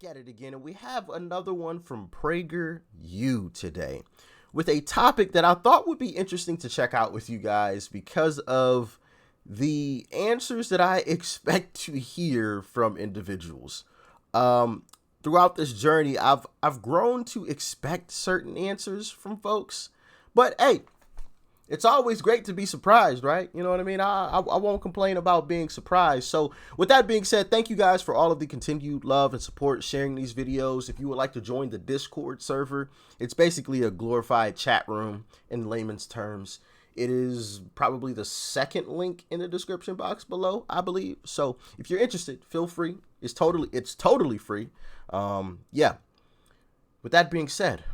back at it again, and we have another one from PragerU today with a topic that I thought would be interesting to check out with you guys because of the answers that I expect to hear from individuals. Throughout this journey, I've grown to expect certain answers from folks, but hey, it's always great to be surprised, right? You know what I mean? I won't complain about being surprised. So with that being said, thank you guys for all of the continued love and support sharing these videos. If you would like to join the Discord server, it's basically a glorified chat room in layman's terms. It is probably the second link in the description box below, I believe. So if you're interested, feel free. It's totally free. Yeah. With that being said,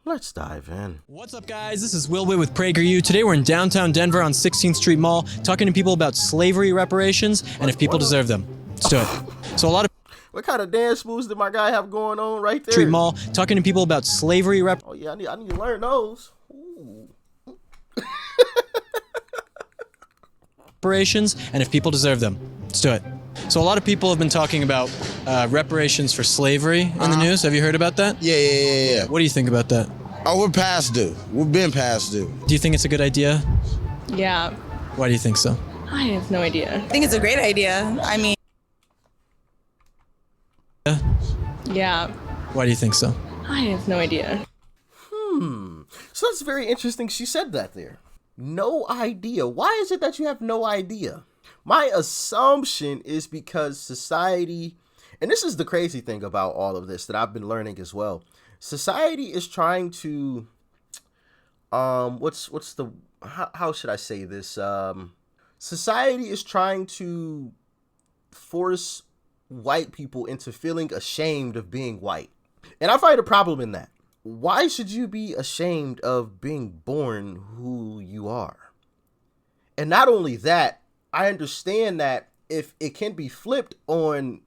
let's dive in. What's up, guys? This is Will Witt with PragerU. Today we're in downtown Denver on 16th Street Mall talking to people about slavery reparations and if people deserve them. Let's do it. So a lot of what kind of dance moves did my guy have going on right there? Street Mall talking to people about slavery Oh yeah, I need to learn those. Ooh. reparations and if people deserve them. Let's do it. So a lot of people have been talking about reparations for slavery in the news. Have you heard about that? Yeah. What do you think about that? Oh, we're past due. We've been past due. Do you think it's a good idea? Yeah. Why do you think so? I have no idea. I think it's a great idea. I mean, Yeah. Why do you think so? I have no idea. So that's very interesting. She said that there. No idea. Why is it that you have no idea? My assumption is because society, and this is the crazy thing about all of this that I've been learning as well. Society is trying to, how should I say this? Society is trying to force white people into feeling ashamed of being white. And I find a problem in that. Why should you be ashamed of being born who you are? And not only that, I understand that if it can be flipped on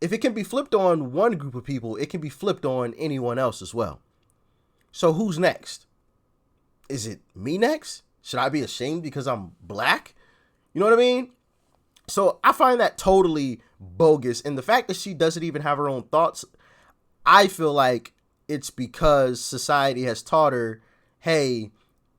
one group of people, it can be flipped on anyone else as well. So who's next? Is it me next? Should I be ashamed because I'm black? You know what I mean? So I find that totally bogus. And the fact that she doesn't even have her own thoughts, I feel like it's because society has taught her, hey,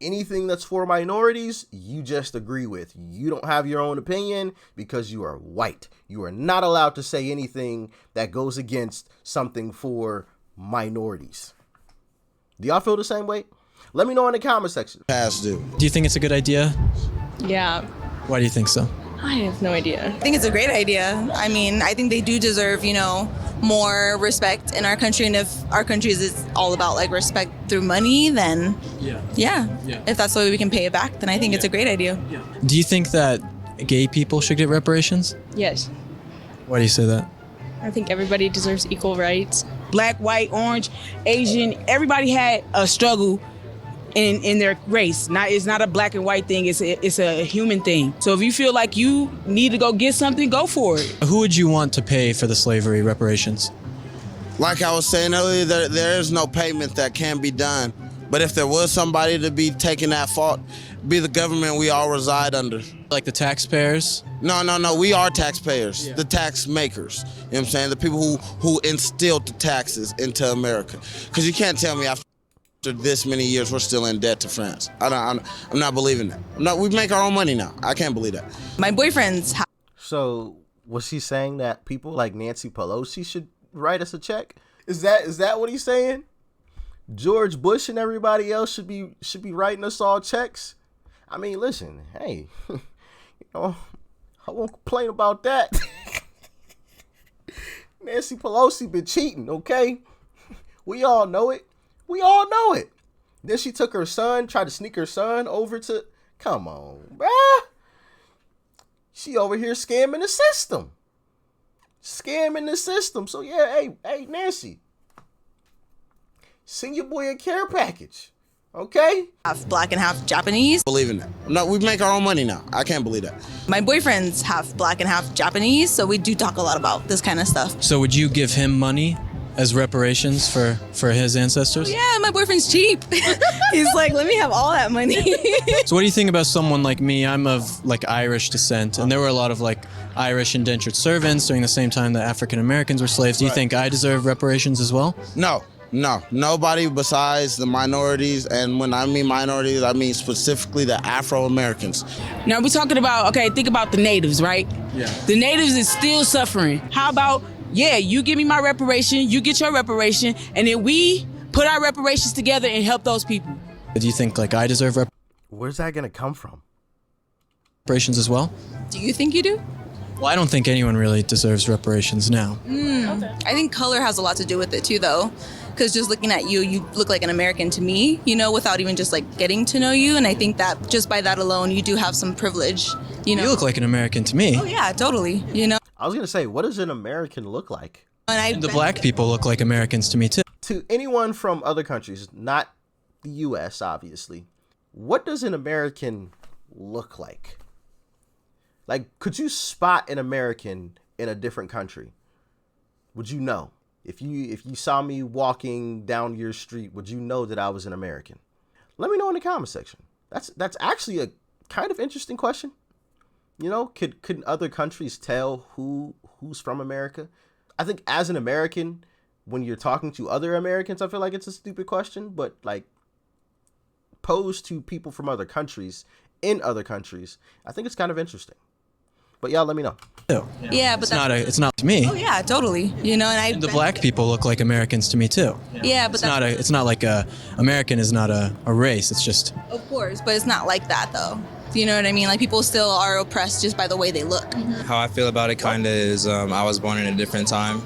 anything that's for minorities, you just agree with. You don't have your own opinion because you are white. You are not allowed to say anything that goes against something for minorities. Do y'all feel the same way? Let me know in the comment section. Past due. Do you think it's a good idea? Yeah. Why do you think so? I have no idea. I think it's a great idea. I mean, I think they do deserve, more respect in our country. And if our country is all about like respect through money, then yeah. If that's the way we can pay it back, then I think it's a great idea. Do you think that gay people should get reparations? Yes. Why do you say that? I think everybody deserves equal rights. Black, white, orange, Asian, everybody had a struggle in their race. It's not a black and white thing, it's a human thing. So if you feel like you need to go get something, go for it. Who would you want to pay for the slavery reparations? Like I was saying earlier, there is no payment that can be done. But if there was somebody to be taking that fault, be the government we all reside under. Like the taxpayers? No, we are taxpayers, the tax makers. You know what I'm saying? The people who instilled the taxes into America. Because you can't tell me after this many years we're still in debt to France. I'm not believing that. We make our own money now. I can't believe that. My boyfriend's house. So was he saying that people like Nancy Pelosi should write us a check? Is that what he's saying? George Bush and everybody else should be writing us all checks? I mean, listen, hey, I won't complain about that. Nancy Pelosi been cheating, okay? We all know it. Then she took her son, tried to sneak her son over to, come on, bruh. She over here scamming the system. So yeah, hey, Nancy, send your boy a care package, okay? Half black and half Japanese. Believing that. No, we make our own money now. I can't believe that. My boyfriend's half black and half Japanese, so we do talk a lot about this kind of stuff. So would you give him money as reparations for his ancestors? Yeah, my boyfriend's cheap. He's like, let me have all that money. So what do you think about someone like me? I'm of like Irish descent, and there were a lot of like Irish indentured servants during the same time that African Americans were slaves. Do you think I deserve reparations as well? No, nobody besides the minorities, and when I mean minorities, I mean specifically the Afro-Americans. Now we're talking about, okay, think about the natives, right? Yeah. The natives is still suffering. How about, yeah, you give me my reparation, you get your reparation, and then we put our reparations together and help those people. Do you think like I deserve Where's that gonna come from? reparations as well? Do you think you do? Well, I don't think anyone really deserves reparations now. I think color has a lot to do with it too, though. Because just looking at you, you look like an American to me, you know, without even just like getting to know you. And I think that just by that alone, you do have some privilege, you know. You look like an American to me. Oh, yeah, totally. You know, I was gonna say, what does an American look like? and The black people look like Americans to me too. To anyone from other countries, not the U.S., obviously, what does an American look like? Like, could you spot an American in a different country? Would you know? If you saw me walking down your street, would you know that I was an American? Let me know in the comment section. That's actually a kind of interesting question. You know, could other countries tell who's from America? I think as an American, when you're talking to other Americans, I feel like it's a stupid question, but like posed to people from other countries in other countries, I think it's kind of interesting. But y'all let me know. yeah, but It's not to me. oh yeah, totally. You know, and The black people look like Americans to me too. yeah, but It's not like American is not a race. It's just of course, but it's not like that though. You know what I mean? Like people still are oppressed just by the way they look. How I feel about it kind of is I was born in a different time.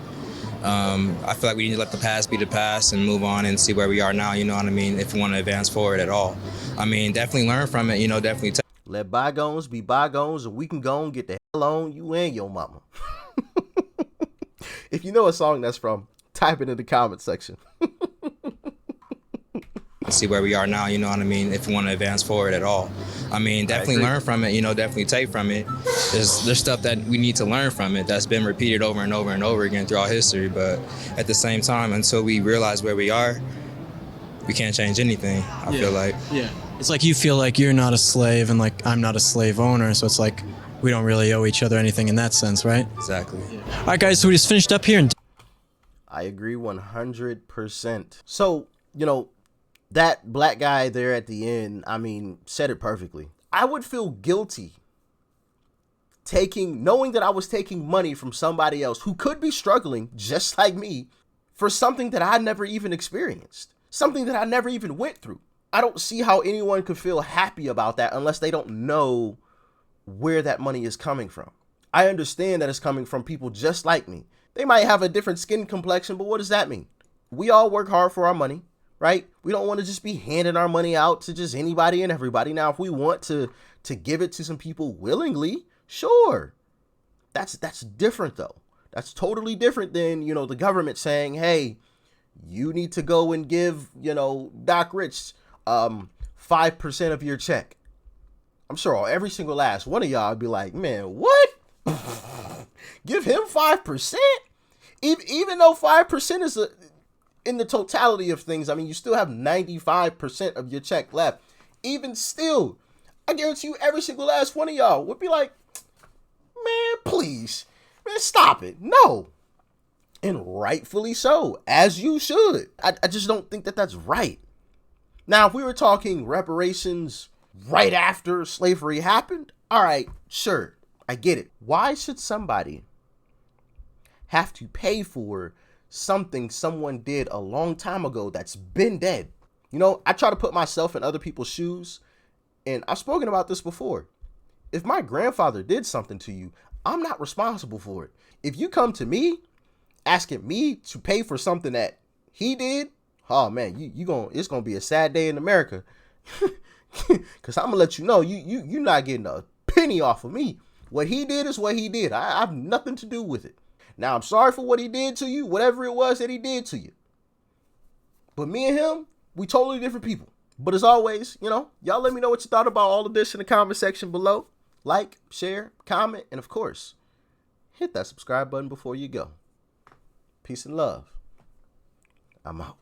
I feel like we need to let the past be the past and move on and see where we are now, you know what I mean, if we want to advance forward at all. I mean, definitely learn from it, you know, definitely Let bygones be bygones, and we can go and get the hell on you and your mama. If you know a song that's from, type it in the comment section. see where we are now, you know what I mean, if we want to advance forward at all. I mean, definitely learn from it, you know, definitely take from it. There's stuff that we need to learn from it that's been repeated over and over and over again throughout history, but at the same time, until we realize where we are, we can't change anything, I feel like. Yeah. It's like you feel like you're not a slave and like I'm not a slave owner, so it's like we don't really owe each other anything in that sense, right? Exactly. All right, guys, so we just finished up here and I agree 100%. So, you know, that black guy there at the end, I mean, said it perfectly. I would feel guilty knowing that I was taking money from somebody else who could be struggling just like me for something that I never even experienced, something that I never even went through. I don't see how anyone could feel happy about that unless they don't know where that money is coming from. I understand that it's coming from people just like me. They might have a different skin complexion, but what does that mean? We all work hard for our money, right? We don't want to just be handing our money out to just anybody and everybody. Now, if we want to give it to some people willingly, sure. That's different though. That's totally different than, you know, the government saying, hey, you need to go and give, you know, Doc Rich 5% of your check. I'm sure every single last one of y'all would be like, man, what? Give him 5%? Even though 5% is in the totality of things, I mean, you still have 95% of your check left. Even still, I guarantee you every single last one of y'all would be like, man, please, man, stop it. No. And rightfully so, as you should. I just don't think that that's right. Now, if we were talking reparations right after slavery happened, all right, sure, I get it. Why should somebody have to pay for something someone did a long time ago that's been dead? You know, I try to put myself in other people's shoes, and I've spoken about this before. If my grandfather did something to you, I'm not responsible for it. If you come to me asking me to pay for something that he did, oh man, it's gonna be a sad day in America. Cause I'm gonna let you know you're not getting a penny off of me. What he did is what he did. I have nothing to do with it. Now I'm sorry for what he did to you, whatever it was that he did to you. But me and him, we totally different people. But as always, you know, y'all let me know what you thought about all of this in the comment section below. Like, share, comment, and of course, hit that subscribe button before you go. Peace and love. I'm out.